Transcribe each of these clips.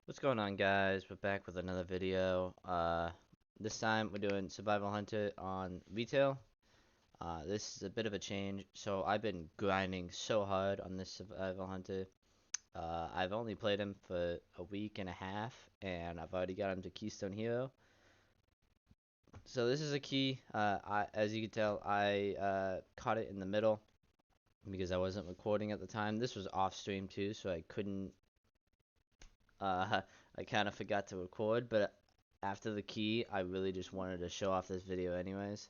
What's going on, guys? We're back with another video. This time we're doing Survival Hunter on retail. This is a bit of a change. So I've been grinding so hard on this Survival Hunter. I've only played him for a week and a half, and I've already got him to Keystone Hero. So this is a key. As you can tell, I caught it in the middle because I wasn't recording at the time. This was off stream too, so I couldn't I kind of forgot to record, but after the key, I really just wanted to show off this video anyways.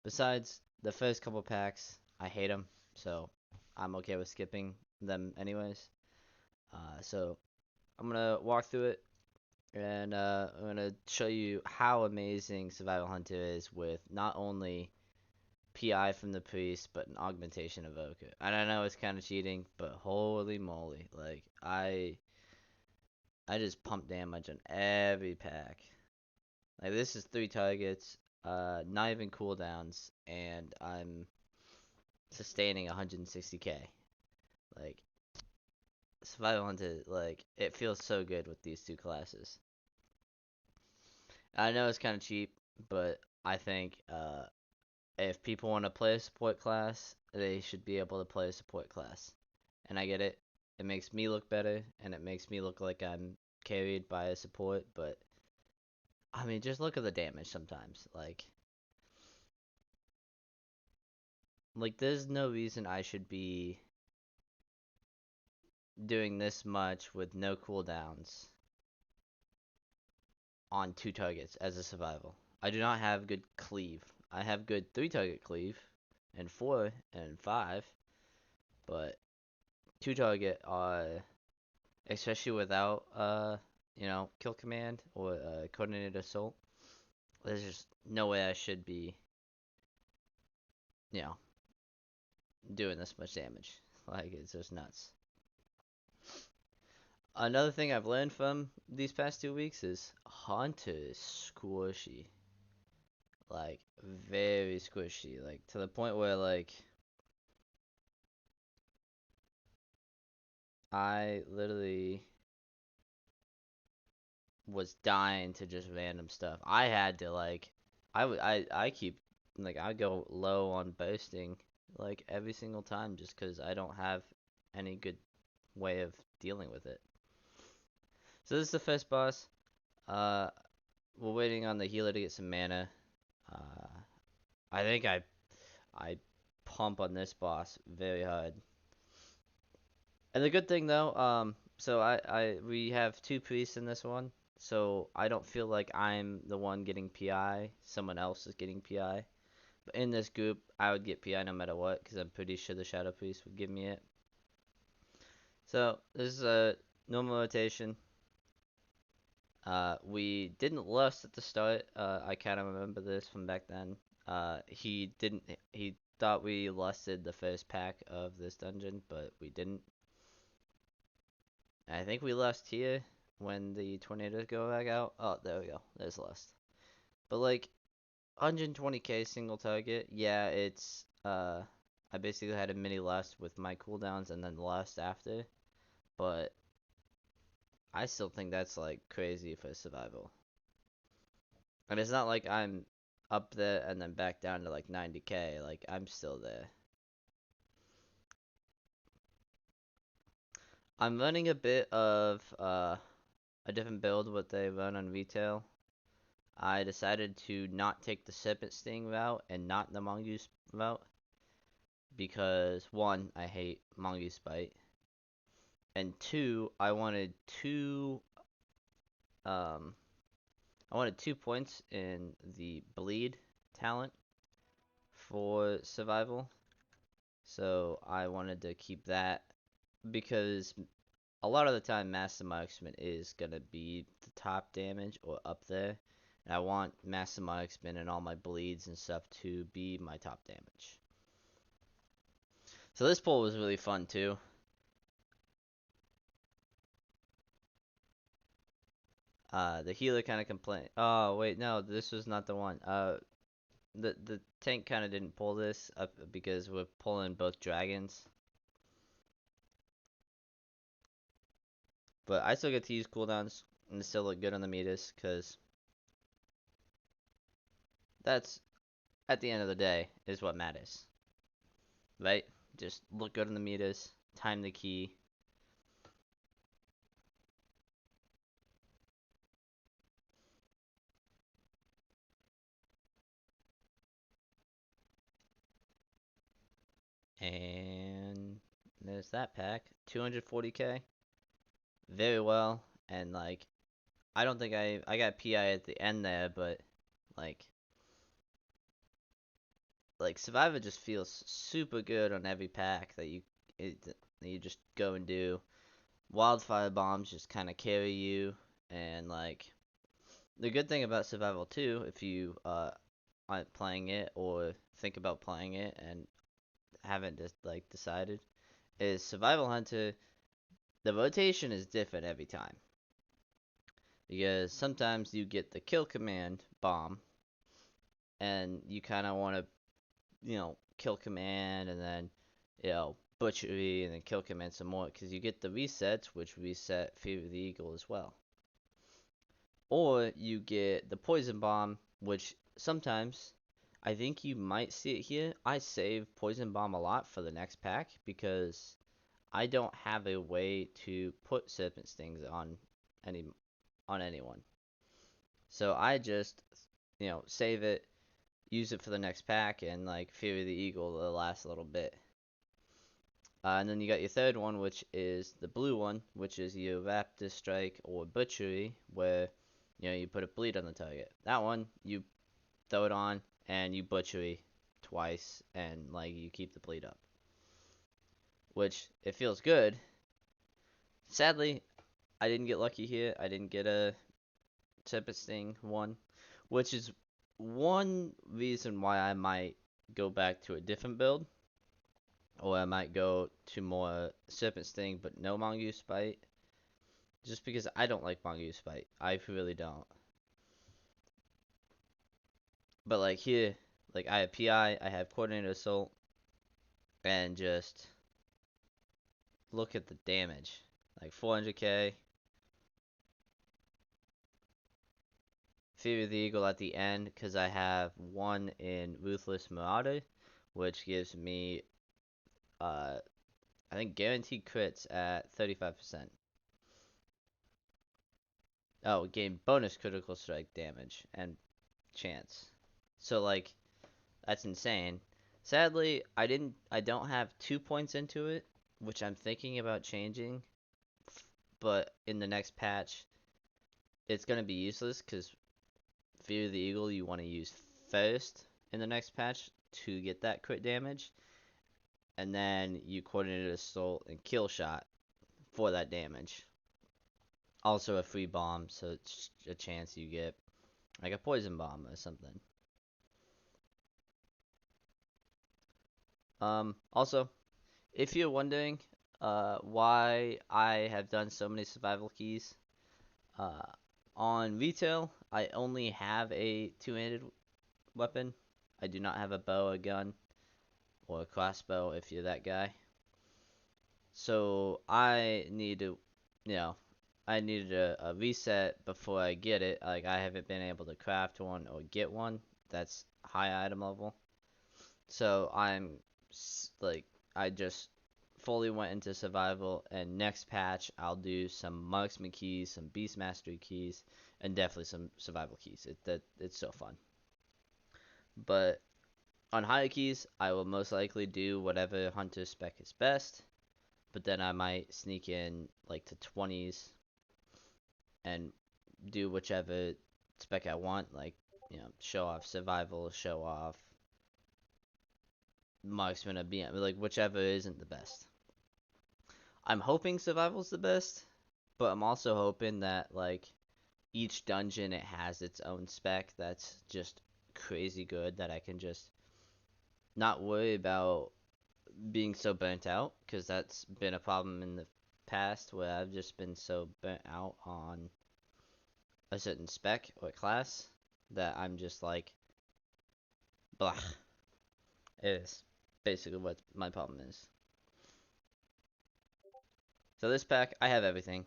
Besides, the first couple packs, I hate them, so I'm okay with skipping them anyways. So I'm gonna walk through it, and I'm gonna show you how amazing Survival Hunter is with not only PI from the priest, but an augmentation evoker. And I know it's kind of cheating, but holy moly, like I just pump damage on every pack. Like this is 3 targets, not even cooldowns, and I'm sustaining 160k. Like Survival Hunter, like it feels so good with these two classes. I know it's kind of cheap, but I think if people want to play a support class, they should be able to play a support class. And I get it. It makes me look better, and it makes me look like I'm carried by a support, but I mean, just look at the damage sometimes. Like there's no reason I should be doing this much with no cooldowns on 2 targets as a survival. I do not have good cleave. I have good 3 target cleave and 4 and 5, but 2 target especially without kill command or coordinated assault. There's just no way I should be you know doing this much damage. Like it's just nuts. Another thing I've learned from these past 2 weeks is Hunter is squishy. Like, very squishy. Like, to the point where, like, I literally was dying to just random stuff. I had to, like, I keep, like, I go low on boasting, like, every single time just because I don't have any good way of dealing with it. So this is the first boss. Uh, we're waiting on the healer to get some mana. Uh, I think I pump on this boss very hard. And the good thing though, so we have 2 priests in this one, so I don't feel like I'm the one getting PI. Someone else is getting PI. But in this group, I would get PI no matter what, because I'm pretty sure the Shadow Priest would give me it. So this is a normal rotation. We didn't lust at the start. I kind of remember this from back then. He didn't. He thought we lusted the first pack of this dungeon, but we didn't. I think we lust here when the tornadoes go back out. Oh, there we go. There's lust. But like 120k single target. Yeah, it's I basically had a mini lust with my cooldowns and then lust after, but I still think that's like crazy for survival. And it's not like I'm up there and then back down to like 90k. Like I'm still there. I'm running a bit of a different build what they run on retail. I decided to not take the Serpent Sting route and not the Mongoose route because one, I hate Mongoose Bite, and two, um I wanted 2 points in the bleed talent for survival. So I wanted to keep that because a lot of the time Master Marksman is gonna be the top damage or up there. And I want Master Marksman and all my bleeds and stuff to be my top damage. So this pull was really fun too. The healer kind of complained. Oh wait, no, this was not the one. The tank kind of didn't pull this up because we're pulling both dragons. But I still get to use cooldowns and still look good on the meters, because that's, at the end of the day, is what matters. Right? Just look good on the meters, time the key. And there's that pack. 240k. Very well. And like, I don't think I got PI at the end there, but like Survivor just feels super good on every pack that that you just go and do. Wildfire bombs just kind of carry you, and like the good thing about Survival 2, if you aren't playing it or think about playing it and haven't just like decided, is Survival Hunter. The rotation is different every time, because sometimes you get the kill command bomb, and you kind of want to, kill command, and then, butchery, and then kill command some more, because you get the resets, which reset Fear of the Eagle as well. Or you get the poison bomb, which sometimes, I think you might see it here. I save poison bomb a lot for the next pack, because I don't have a way to put serpent stings any on anyone. So I just, save it, use it for the next pack, and like Fear of the Eagle the last little bit. And then you got your third one, which is the blue one, which is your Raptor Strike or Butchery, where you put a bleed on the target. That one you throw it on and you Butchery twice, and like you keep the bleed up, which it feels good. Sadly, I didn't get lucky here. I didn't get a Tempest Sting one, which is one reason why I might go back to a different build, or I might go to more Serpent Sting but no Mongoose Bite, just because I don't like Mongoose Bite. I really don't. But like here, like I have PI, I have Coordinated Assault, and just look at the damage. Like 400k. Fear of the Eagle at the end, because I have one in Ruthless Marauder, which gives me, I think, guaranteed crits at 35%. Oh, gain bonus critical strike damage and chance. So like, that's insane. Sadly, I don't have 2 points into it, which I'm thinking about changing. But in the next patch, it's gonna be useless, because Fear of the Eagle you want to use first in the next patch to get that crit damage, and then you Coordinated Assault and Kill Shot for that damage. Also a free bomb, so it's a chance you get like a poison bomb or something. Also, if you're wondering why I have done so many survival keys, uh, on retail, I only have a two-handed weapon. I do not have a bow, a gun, or a crossbow if you're that guy. So I need to, I needed a reset before I get it. Like, I haven't been able to craft one or get one that's high item level. So like, I just fully went into survival, and next patch I'll do some marksman keys, some beast mastery keys, and definitely some survival keys. It's so fun. But on higher keys, I will most likely do whatever hunter spec is best, but then I might sneak in like to 20s and do whichever spec I want, like, show off survival, show off marksman, or BM, like whichever isn't the best. I'm hoping survival's the best, but I'm also hoping that like each dungeon it has its own spec that's just crazy good, that I can just not worry about being so burnt out, because that's been a problem in the past where I've just been so burnt out on a certain spec or class that I'm just like, blah. It is basically what my problem is. So this pack, I have everything.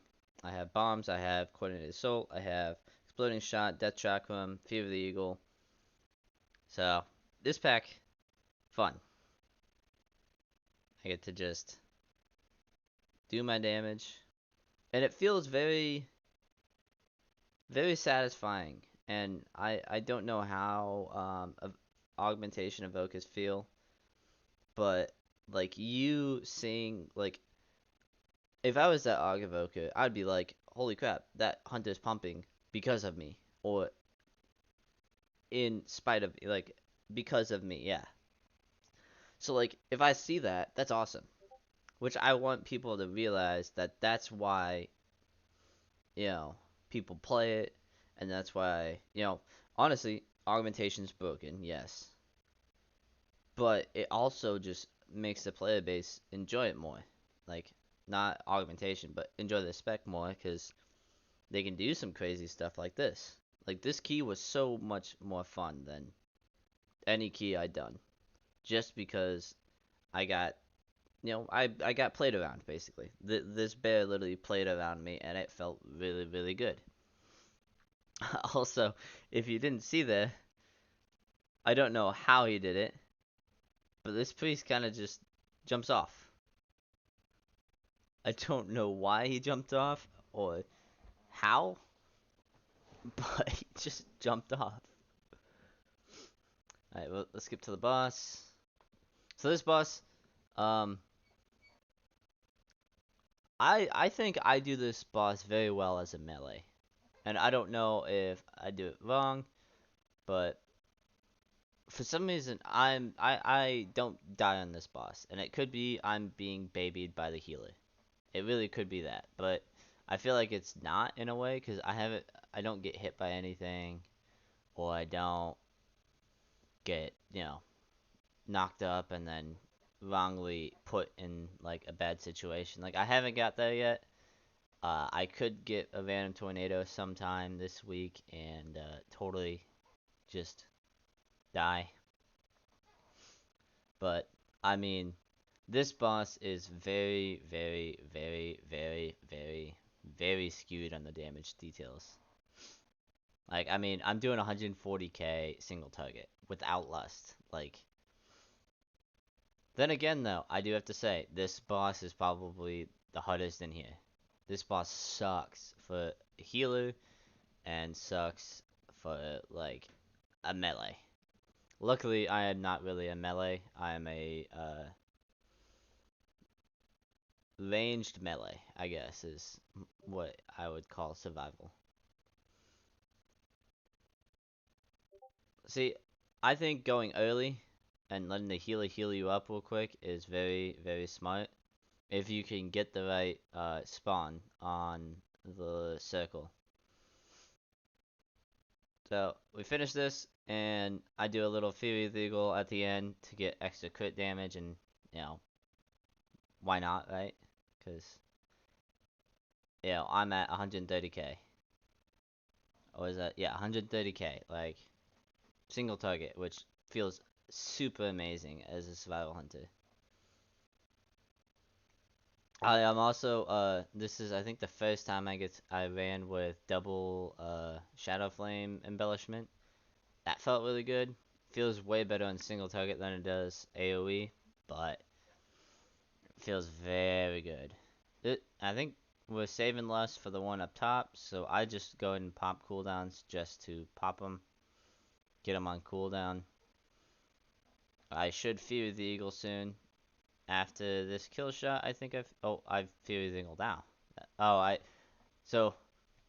I have bombs. I have coordinated assault. I have exploding shot, death chakram, fear of the eagle. So this pack, fun. I get to just do my damage, and it feels very, very satisfying. And I don't know how augmentation evokers feel, but like you seeing like if I was that aug evoker, I'd be like, holy crap, that hunter's pumping because of me, or in spite of like because of me, yeah. So like if I see that, that's awesome. Which I want people to realize that that's why, you know, people play it, and that's why, honestly, augmentation's broken, yes. But it also just makes the player base enjoy it more. Like, not augmentation, but enjoy the spec more, because they can do some crazy stuff like this. Like, this key was so much more fun than any key I'd done. Just because I got, I got played around, basically. This bear literally played around me, and it felt really, really good. Also, if you didn't see that, I don't know how he did it, but this priest kind of just jumps off. I don't know why he jumped off or how, but he just jumped off. Alright, well, let's skip to the boss. So this boss, um, I think I do this boss very well as a melee. And I don't know if I do it wrong, but for some reason I don't die on this boss. And it could be I'm being babied by the healer. It really could be that, but I feel like it's not in a way because I don't get hit by anything, or I don't get knocked up and then wrongly put in like a bad situation. Like I haven't got there yet. I could get a random tornado sometime this week and totally just die. But I mean, this boss is very, very, very, very, very, very skewed on the damage details. Like, I mean, I'm doing 140k single target without lust. Like, then again, though, I do have to say, this boss is probably the hardest in here. This boss sucks for a healer and sucks for, like, a melee. Luckily, I am not really a melee. I am a, ranged melee, I guess, is what I would call survival. See, I think going early and letting the healer heal you up real quick is very, very smart. If you can get the right spawn on the circle. So we finish this, and I do a little Fury of the Eagle at the end to get extra crit damage, and why not, right? Because I'm at 130k. Or is that, yeah, 130k, like single target, which feels super amazing as a survival hunter. I am also this is I think the first time I ran with double Shadow Flame embellishment. That felt really good. Feels way better on single target than it does AoE, but feels very good. I think we're saving less for the one up top, so I just go ahead and pop cooldowns just to pop them, get them on cooldown. I should fear the eagle soon. After this kill shot, I think I've feared the eagle now. So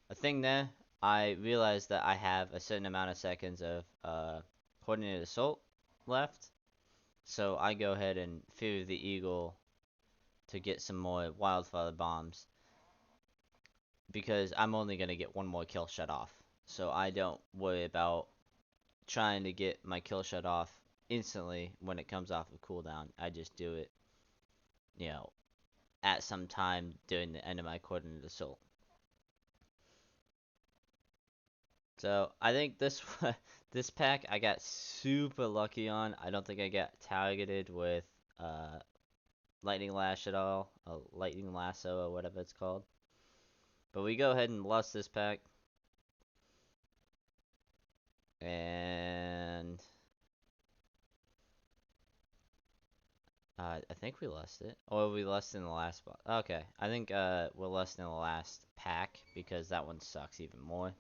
a thing there, I realized that I have a certain amount of seconds of coordinated assault left, so I go ahead and fear the eagle to get some more wildfire bombs because I'm only gonna get one more kill shot off, so I don't worry about trying to get my kill shot off instantly when it comes off of cooldown. I just do it, you know, at some time during the end of my coordinated assault. So I think this this pack I got super lucky on. I don't think I got targeted with lightning lash at all, a lightning lasso or whatever it's called. But we go ahead and lost this pack. And I think we lost it. Or we lost in the last spot. Okay, I think we're lost in the last pack because that one sucks even more.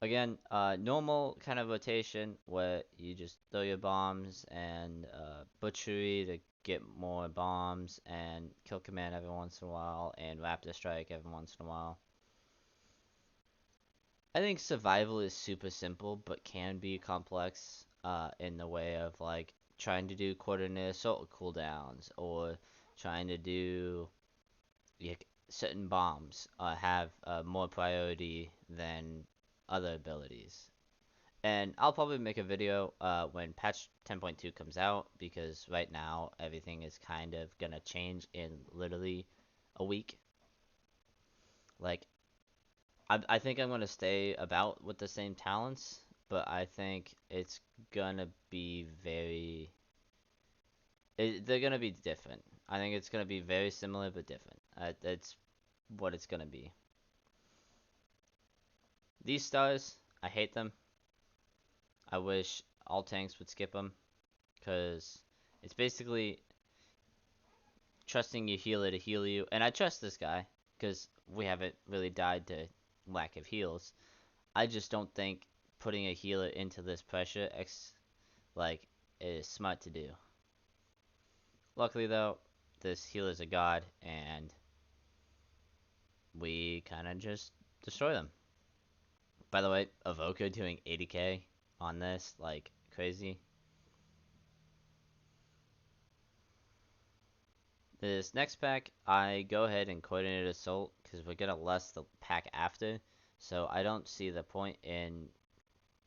Again, normal kind of rotation where you just throw your bombs and butchery to get more bombs and kill command every once in a while and raptor strike every once in a while. I think survival is super simple but can be complex in the way of like trying to do coordinate assault cooldowns or trying to do like, certain bombs have more priority than other abilities. And I'll probably make a video when patch 10.2 comes out because right now everything is kind of gonna change in literally a week. Like, I think I'm gonna stay about with the same talents, but I think it's gonna be they're gonna be different. I think it's gonna be very similar but different. That's what it's gonna be. These stars, I hate them. I wish all tanks would skip them, because it's basically trusting your healer to heal you. And I trust this guy, because we haven't really died to lack of heals. I just don't think putting a healer into this pressure like is smart to do. Luckily though, this healer's a god, and we kind of just destroy them. By the way, Avoka doing 80k on this, like crazy. This next pack, I go ahead and coordinate assault because we're gonna lust the pack after, so I don't see the point in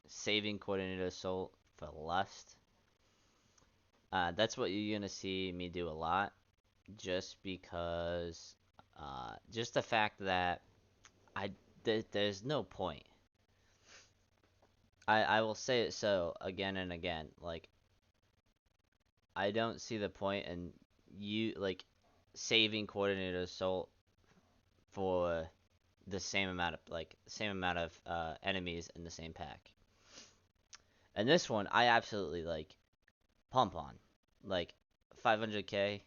saving coordinated assault for lust. That's what you're gonna see me do a lot, just because, just the fact that there's no point. I will say it so again and again. Like, I don't see the point in you like saving coordinated assault for the same amount of enemies in the same pack. And this one I absolutely like pump on. Like 500k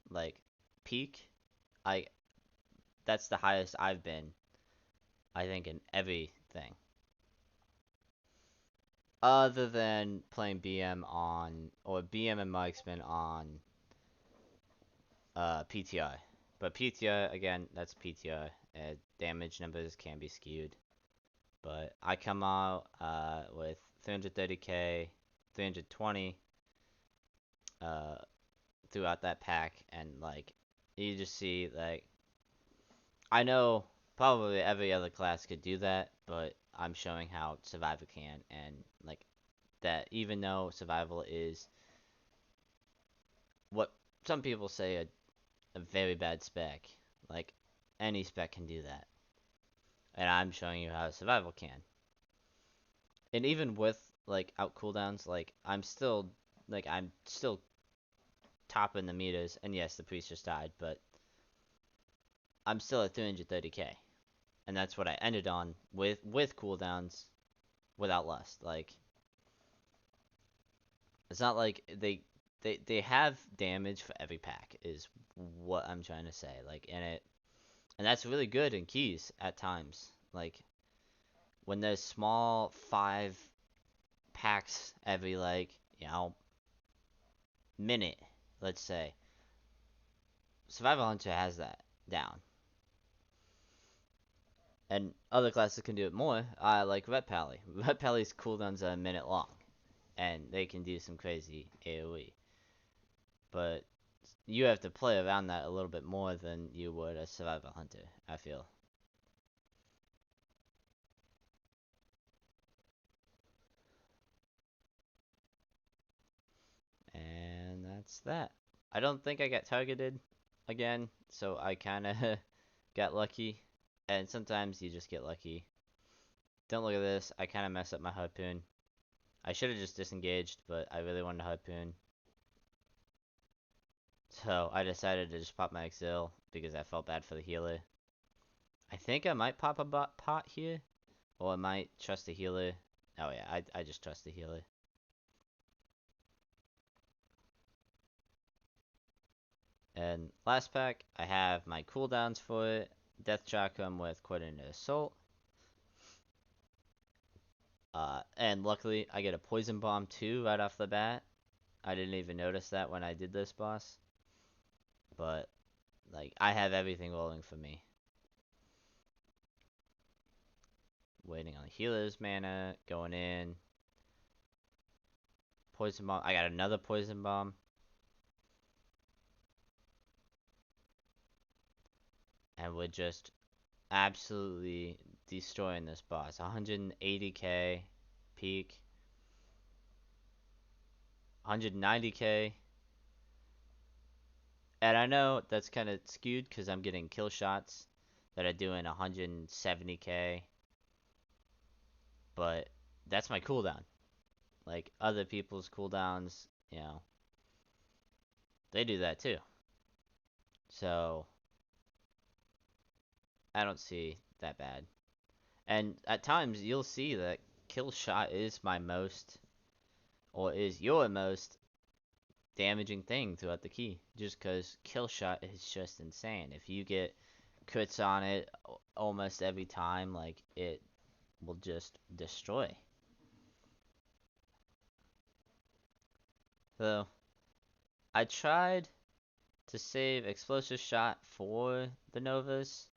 like peak. I That's the highest I've been, I think, in everything. Other than playing BM on or BM and marksman on PTI. But PTI again, that's PTI. Damage numbers can be skewed. But I come out with 330k, 320 uh, throughout that pack, and like you just see like I know probably every other class could do that, but I'm showing how Survivor can, and like that even though Survival is what some people say a very bad spec, like any spec can do that, and I'm showing you how Survival can. And even with like out cooldowns, like I'm still topping the meters, and yes, the priest just died, but I'm still at 330k, and that's what I ended on with cooldowns without lust. Like, it's not like they have damage for every pack is what I'm trying to say. Like, and that's really good in keys at times. Like, when there's small 5 packs every like minute, let's say, Survival Hunter has that down. And other classes can do it more, like Red Pally. Red Pally's cooldowns are a minute long, and they can do some crazy AoE. But you have to play around that a little bit more than you would a Survival Hunter, I feel. And that's that. I don't think I got targeted again, so I kind of got lucky. And sometimes you just get lucky. Don't look at this. I kind of messed up my harpoon. I should have just disengaged, but I really wanted to harpoon. So I decided to just pop my Exil because I felt bad for the healer. think I might pop a pot here, or I might trust the healer. Oh yeah, I just trust the healer. And last pack, I have my cooldowns for it. Death Chakram with Coordinated Assault. And luckily, I get a Poison Bomb too right off the bat. I didn't even notice that when I did this boss. But, like, I have everything rolling for me. Waiting on the healer's mana, going in. Poison Bomb. I got another Poison Bomb. And we're just absolutely destroying this boss. 180k peak. 190k. And I know that's kind of skewed because I'm getting kill shots that are doing 170k. But that's my cooldown. Like other people's cooldowns, they do that too. So I don't see that bad. And at times you'll see that kill shot is my most, or is your most damaging thing throughout the key. Just because kill shot is just insane. If you get crits on it almost every time, like it will just destroy. So I tried to save explosive shot for the Novas.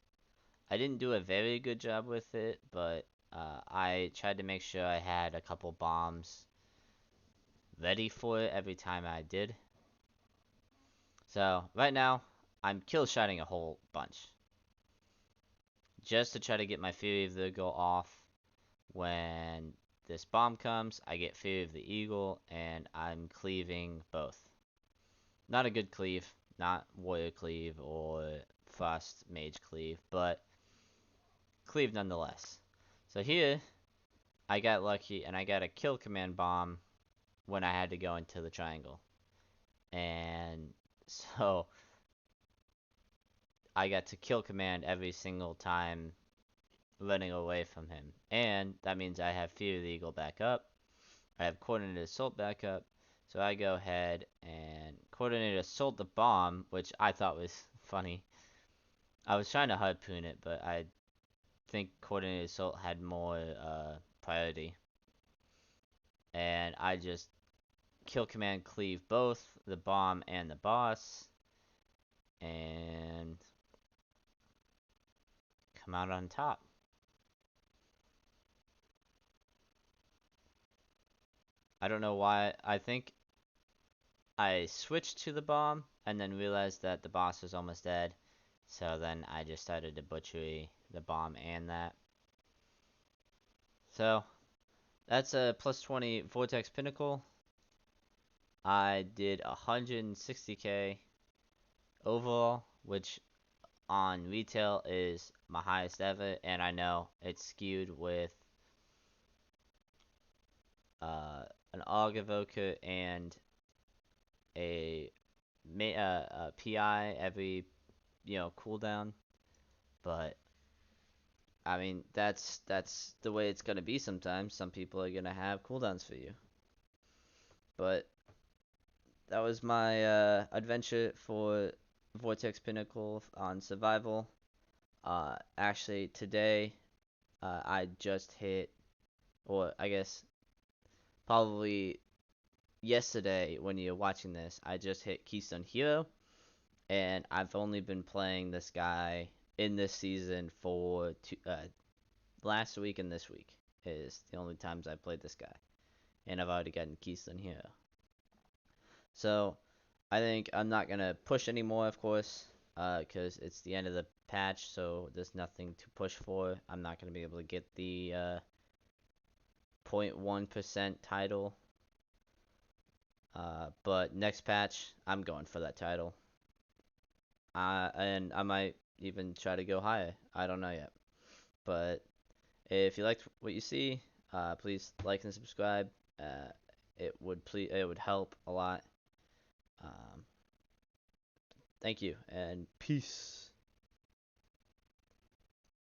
I didn't do a very good job with it, but I tried to make sure I had a couple bombs ready for it every time I did. So right now, I'm kill shotting a whole bunch. Just to try to get my Fury of the Eagle off. When this bomb comes, I get Fury of the Eagle, and I'm cleaving both. Not a good cleave, not Warrior Cleave or Frost Mage Cleave, but cleave nonetheless. So here, I got lucky, and I got a kill command bomb when I had to go into the triangle. And so I got to kill command every single time running away from him. And that means I have Fear of the Eagle back up. I have Coordinated Assault back up. So I go ahead and Coordinated Assault the bomb, which I thought was funny. I was trying to harpoon it, but I think Coordinated Assault had more priority. And I just kill command cleave both the bomb and the boss. And come out on top. I don't know why. I think I switched to the bomb and then realized that the boss was almost dead. So then I just started to butchery the bomb and that. So that's a plus 20 Vortex Pinnacle. I did 160k overall, which on retail is my highest ever, and I know it's skewed with an Aug Evoker and a PI every cooldown, but I mean that's the way it's gonna be sometimes. Some people are gonna have cooldowns for you, but that was my adventure for Vortex Pinnacle on survival. Actually today I just hit, or I guess probably yesterday when you're watching this, I just hit Keystone Hero, and I've only been playing this guy in this season for last week and this week is the only times I played this guy, and I've already gotten Keystone Hero. So I think I'm not gonna push anymore, of course, because it's the end of the patch, so there's nothing to push for. I'm not gonna be able to get the 0.1% title. But next patch, I'm going for that title. And I might even try to go higher. I don't know yet. But if you liked what you see, please like and subscribe. It would help a lot. Um, Thank you and peace.